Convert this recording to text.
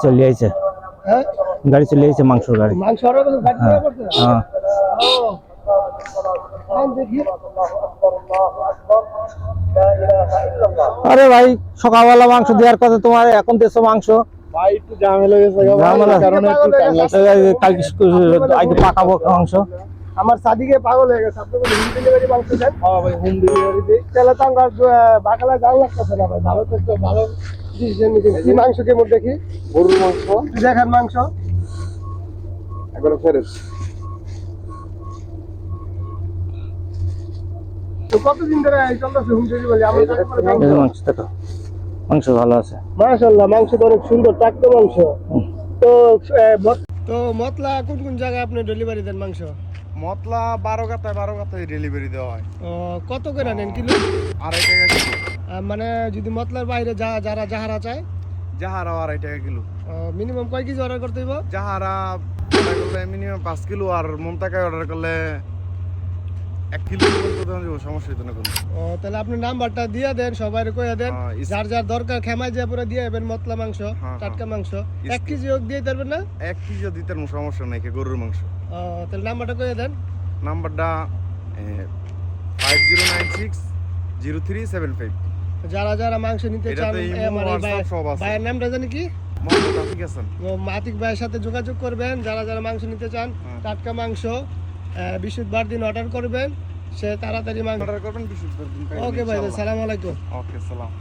চলে আইছে হ্যাঁ গাড়ি চলে আইছে মাংসর গাড়ি মাংস অর্ডার করতে গাড়ি নিয়ে পড়ছে হ্যাঁ ও দেখি আরে ভাই সকালবেলা মাংস দেওয়ার কথা তোমার এখন দেশো মাংস ভাই একটু ঝামেলা হয়ে গেছে ঝামেলা কারণে একটু টাইম লাগছে কালকে আগে পাকাবো মাংস আমার সাদিকে পাগল হয়ে গেছে আপনি হোম ডেলিভারি মাংস দেন হ্যাঁ ভাই হোম ডেলিভারি দিই তাহলে তো আমার বাকালা জাল লাগতেছে না ভাই ভালো তো একটু ভালো ডিসিশন নিতে কি মাংস কেমন দেখি গরুর মাংস দেখেন মাংস একবার ফেরত তো কতদিন ধরে এই চলতেছে হোম ডেলিভারি আমাদের মাংস দেখো মাংস ভালো আছে মাশাআল্লাহ মাংস তো অনেক সুন্দর টাটকা মাংস তো মতলা কোন কোন জায়গায় আপনি ডেলিভারি দেন মাংস মতলা 12 গাতায় ডেলিভারি দেওয়া হয়। কত করে নেন কিলো? 2.5 টাকা কিলো। মানে যদি মতলার বাইরে যারা যাহারা চায় যাহারা 2.5 টাকা কিলো। মিনিমাম কয় কেজি অর্ডার করতে হইব? যাহারা অর্ডার করলে মিনিমাম 5 কিলো আর মমতাকায় অর্ডার করলে 1 কিলো পর্যন্ত দেব, সমস্যা হইতো না কোনো। তাহলে আপনি নাম্বারটা দিয়ে দেন, সবাই কইয়া দেন, যার যার দরকার খেমায় যা পুরো দিয়ে দেবেন মতলা মাংস, টাটকা মাংস 1 কেজি হোক দিয়ে দেবেন না? 1 কেজি দিতে কোনো সমস্যা নাই, গরুর মাংস। তাহলে নাম্বারটা কইয়া দেন। নাম্বারটা 50960375। যারা যারা মাংস নিতে চান ভাইয়ের নামটা জানি কি? মোহাম্মদ আতিক হাসান। আতিক ভাইয়ের সাথে যোগাযোগ করবেন। যারা যারা মাংস নিতে চান টাটকা মাংস বৃহস্পতিবার দিন অর্ডার করবেন, সে তাড়াতাড়ি মাংস অর্ডার করবেন বৃহস্পতিবার দিন। ওকে ভাই, আসসালামু আলাইকুম। ওকে, সালাম।